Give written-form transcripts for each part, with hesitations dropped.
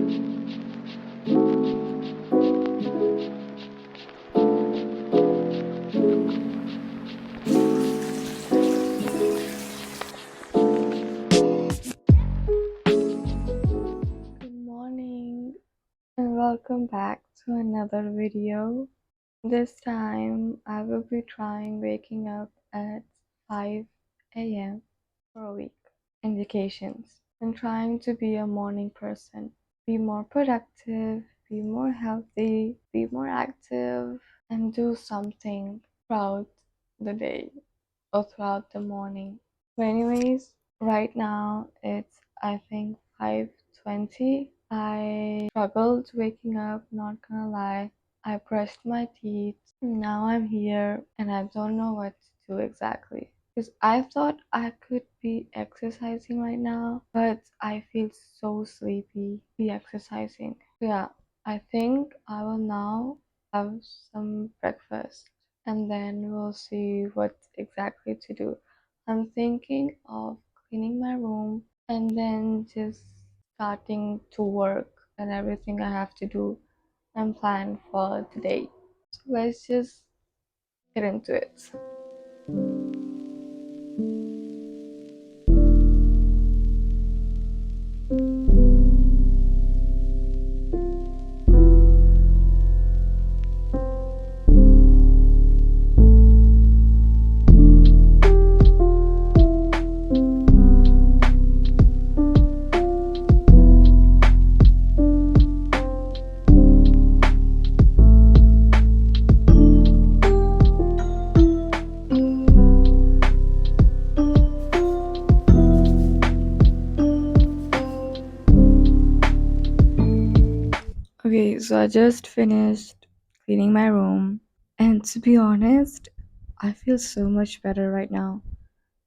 Good morning and welcome back to another video. This time I will be trying waking up at 5 a.m. for a week. Indications and trying to be a morning person. Be more productive, be more healthy, be more active, and do something throughout the day or throughout the morning. But anyways, right now it's I think 5:20. I struggled waking up, not gonna lie. I brushed my teeth. Now I'm here and I don't know what to do exactly. Because I thought I could be exercising right now, but I feel so sleepy be exercising. So yeah, I think I will now have some breakfast and then we'll see what exactly to do. I'm thinking of cleaning my room and then just starting to work and everything I have to do and plan for today. So let's just get into it. Okay, so I just finished cleaning my room, and to be honest, I feel so much better right now.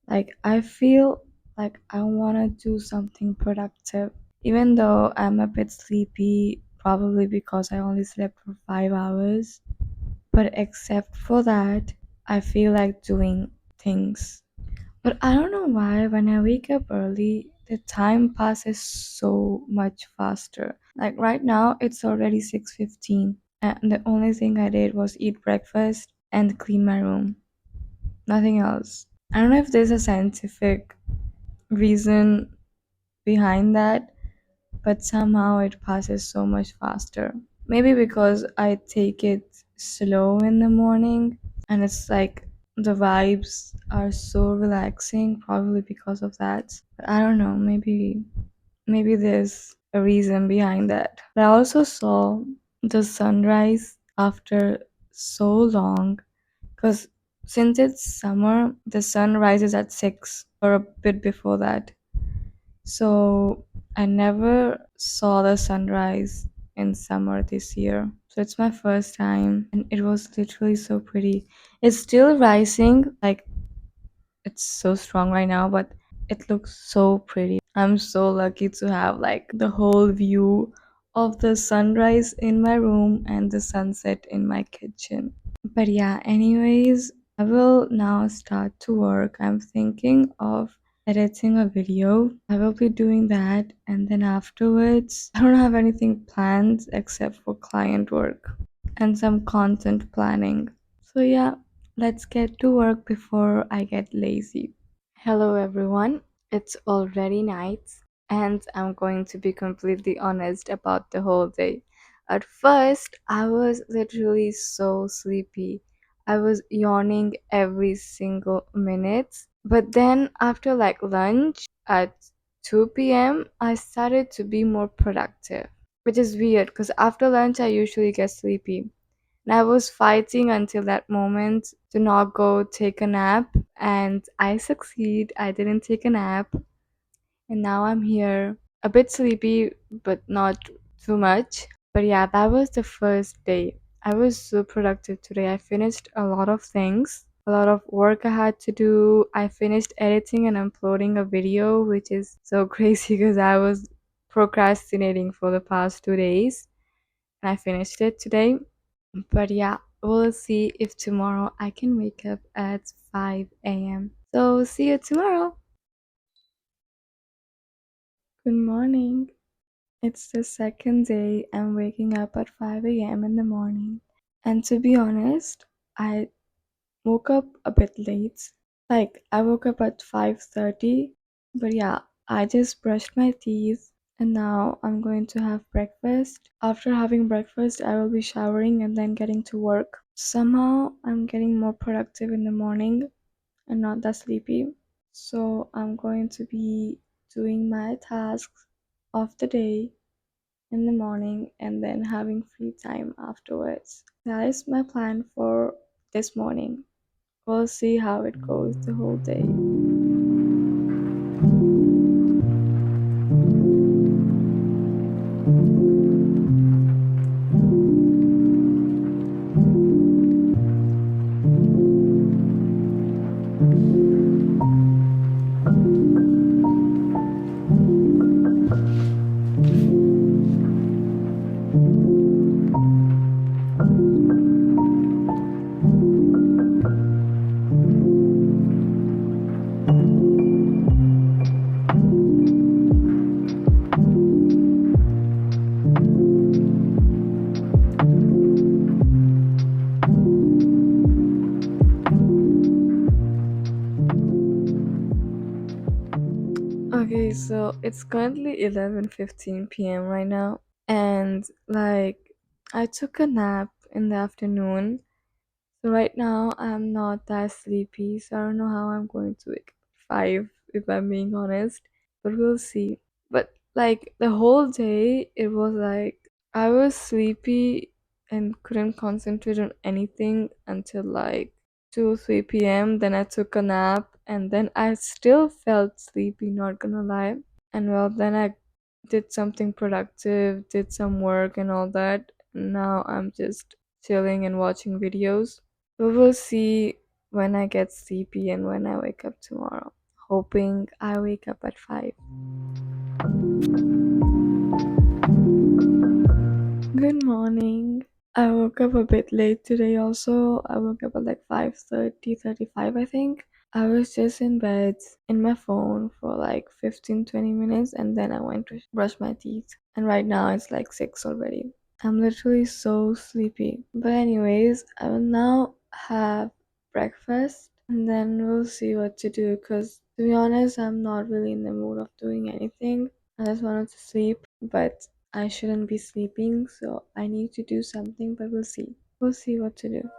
Like, I feel like I want to do something productive, even though I'm a bit sleepy, probably because I only slept for 5 hours. But except for that, I feel like doing things. But I don't know why when I wake up early, the time passes so much faster. Like right now, it's already 6:15, and the only thing I did was eat breakfast and clean my room. Nothing else. I don't know if there's a scientific reason behind that, but somehow it passes so much faster. Maybe because I take it slow in the morning and it's like the vibes are so relaxing, probably because of that. But I don't know, maybe there's a reason behind that. But I also saw the sunrise after so long because since it's summer, the sun rises at 6 or a bit before that. So I never saw the sunrise in summer this year. So it's my first time and it was literally so pretty. It's still rising, like it's so strong right now, but it looks so pretty. I'm so lucky to have like the whole view of the sunrise in my room and the sunset in my kitchen. But yeah, anyways, I will now start to work. I'm thinking of editing a video. I will be doing that, and then afterwards, I don't have anything planned except for client work and some content planning. So yeah, let's get to work before I get lazy. Hello everyone, it's already night and I'm going to be completely honest about the whole day. At first, I was literally so sleepy. I was yawning every single minute. But then after like lunch at 2 p.m., I started to be more productive, which is weird because after lunch I usually get sleepy. And I was fighting until that moment to not go take a nap, and I succeed. I didn't take a nap, and now I'm here, a bit sleepy, but not too much. But yeah, that was the first day. I was so productive today. I finished a lot of things, a lot of work I had to do. I finished editing and uploading a video, which is so crazy because I was procrastinating for the past 2 days, and I finished it today. But yeah, we'll see if tomorrow I can wake up at 5 a.m. So see you tomorrow. Good morning. It's the second day I'm waking up at 5 a.m. in the morning. And to be honest, I woke up a bit late. Like I woke up at 5:30, but yeah, I just brushed my teeth and now I'm going to have breakfast. After having breakfast, I will be showering and then getting to work. Somehow, I'm getting more productive in the morning and not that sleepy. So, I'm going to be doing my tasks of the day in the morning and then having free time afterwards. That is my plan for this morning. We'll see how it goes the whole day. Okay, so it's currently 11:15 p.m. right now, and like I took a nap in the afternoon. So right now I'm not that sleepy, so I don't know how I'm going to wake up at 5 if I'm being honest, but we'll see. But like the whole day it was like I was sleepy and couldn't concentrate on anything until like 2 or 3 p.m. Then I took a nap and then I still felt sleepy, not gonna lie. And well, then I did something productive, did some work and all that. Now I'm just chilling and watching videos. We will see when I get sleepy and when I wake up tomorrow. Hoping I wake up at 5. Good morning. I woke up a bit late today also. I woke up at like 5:30, 35 I think. I was just in bed in my phone for like 15, 20 minutes and then I went to brush my teeth. And right now it's like 6 already. I'm literally so sleepy. But anyways, I will now have breakfast and then we'll see what to do because to be honest, I'm not really in the mood of doing anything. I just wanted to sleep, but I shouldn't be sleeping, so I need to do something, but we'll see. We'll see what to do.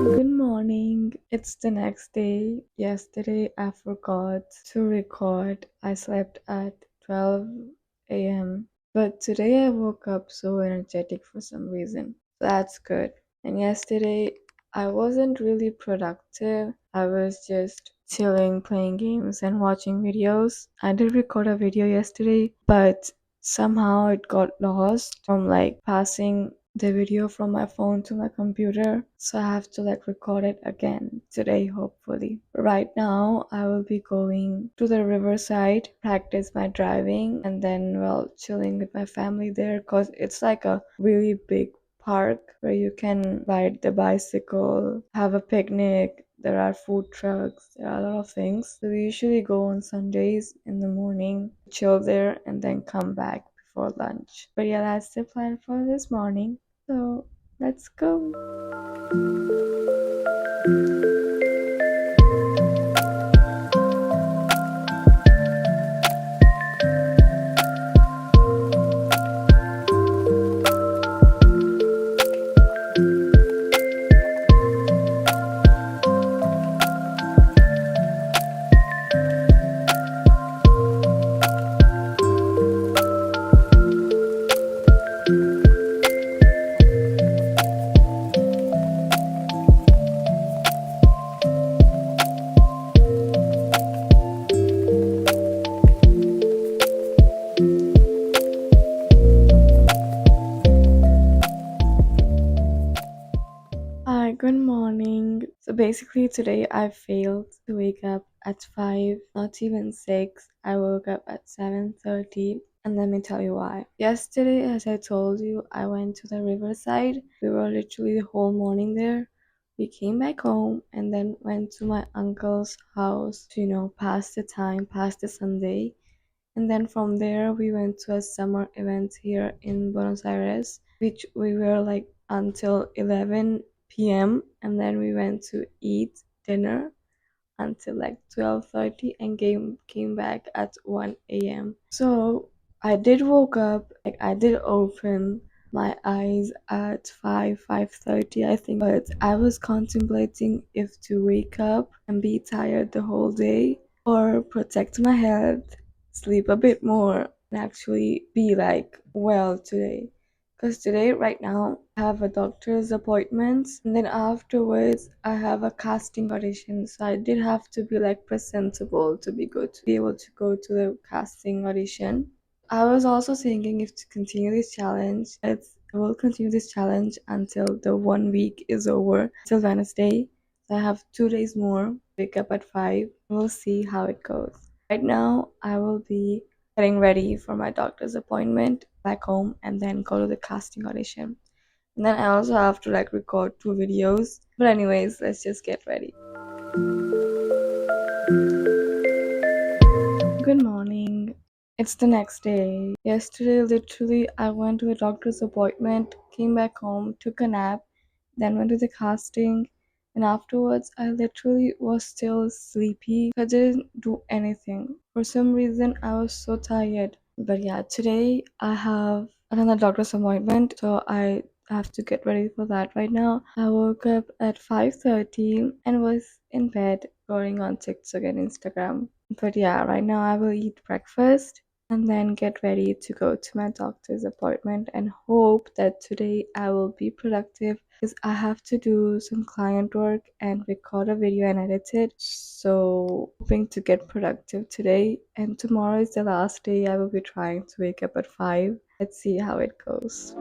Good morning. It's the next day. Yesterday I forgot to record. I slept at 12 a.m. But today I woke up so energetic for some reason. That's good. And yesterday I wasn't really productive. I was just chilling, playing games, and watching videos. I did record a video yesterday, but somehow it got lost from like passing the video from my phone to my computer, so I have to like record it again today, hopefully. Right now I will be going to the riverside, practice my driving, and then well chilling with my family there because it's like a really big park where you can ride the bicycle, have a picnic. There are food trucks, there are a lot of things. So we usually go on Sundays in the morning, chill there, and then come back before lunch. But yeah, that's the plan for this morning. So let's go. Hi, good morning. So basically, today I failed to wake up at 5, not even 6. I woke up at 7:30, and let me tell you why. Yesterday, as I told you, I went to the riverside. We were literally the whole morning there. We came back home and then went to my uncle's house to, pass the time, pass the Sunday. And then from there, we went to a summer event here in Buenos Aires, which we were like until 11 p.m. And then we went to eat dinner until like 12:30 and came back at 1 a.m. So I did woke up, like I did open my eyes at 5:30 I think, but I was contemplating if to wake up and be tired the whole day or protect my health, sleep a bit more, and actually be like well today. Because today, right now, I have a doctor's appointment, and then afterwards, I have a casting audition. So I did have to be like presentable to be good, to be able to go to the casting audition. I was also thinking if to continue this challenge. I will continue this challenge until the 1 week is over, till Wednesday. So I have 2 days more. Wake up at 5. We'll see how it goes. Right now, I will be getting ready for my doctor's appointment back home and then go to the casting audition. And then I also have to like record 2 videos. But anyways, let's just get ready. Good morning. It's the next day. Yesterday, literally, I went to a doctor's appointment, came back home, took a nap, then went to the casting, and afterwards, I literally was still sleepy. I didn't do anything. For some reason, I was so tired. But yeah, today I have another doctor's appointment, so I have to get ready for that right now. I woke up at 5:30 and was in bed going on TikTok and Instagram. But yeah, right now I will eat breakfast and then get ready to go to my doctor's appointment and hope that today I will be productive because I have to do some client work and record a video and edit it. So hoping to get productive today, and tomorrow is the last day. I will be trying to wake up at 5. Let's see how it goes.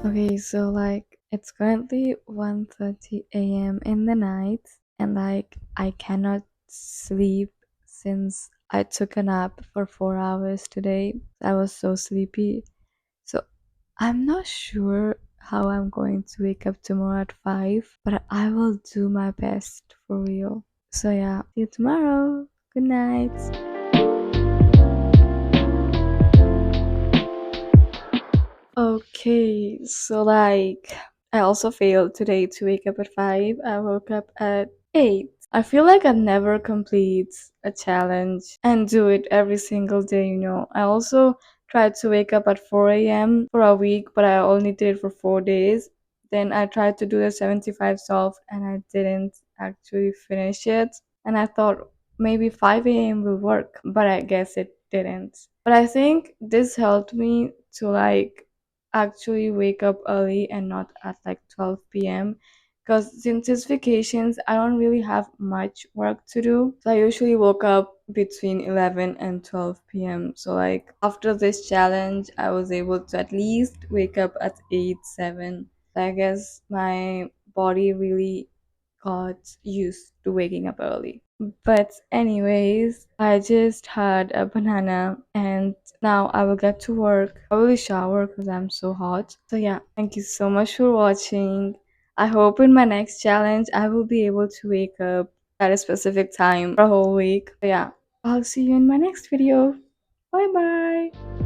Okay, so like it's currently 1:30 a.m. in the night, and like I cannot sleep since I took a nap for 4 hours today. I was so sleepy. So I'm not sure how I'm going to wake up tomorrow at 5, but I will do my best for real. So yeah, see you tomorrow. Good night. Okay, so like I also failed today to wake up at 5. I woke up at 8. I feel like I never complete a challenge and do it every single day. I also tried to wake up at 4 a.m. for a week, but I only did it for 4 days. Then I tried to do the 75 solve and I didn't actually finish it. And I thought maybe 5 a.m. will work, but I guess it didn't. But I think this helped me to like actually wake up early and not at like 12 p.m. Because since it's vacations, I don't really have much work to do. So I usually woke up between 11 and 12 p.m. So like after this challenge, I was able to at least wake up at 8, 7. So I guess my body really got used to waking up early. But anyways, I just had a banana and now I will get to work. I will shower because I'm so hot. So yeah, thank you so much for watching. I hope in my next challenge I will be able to wake up at a specific time for a whole week. So yeah, I'll see you in my next video. Bye bye.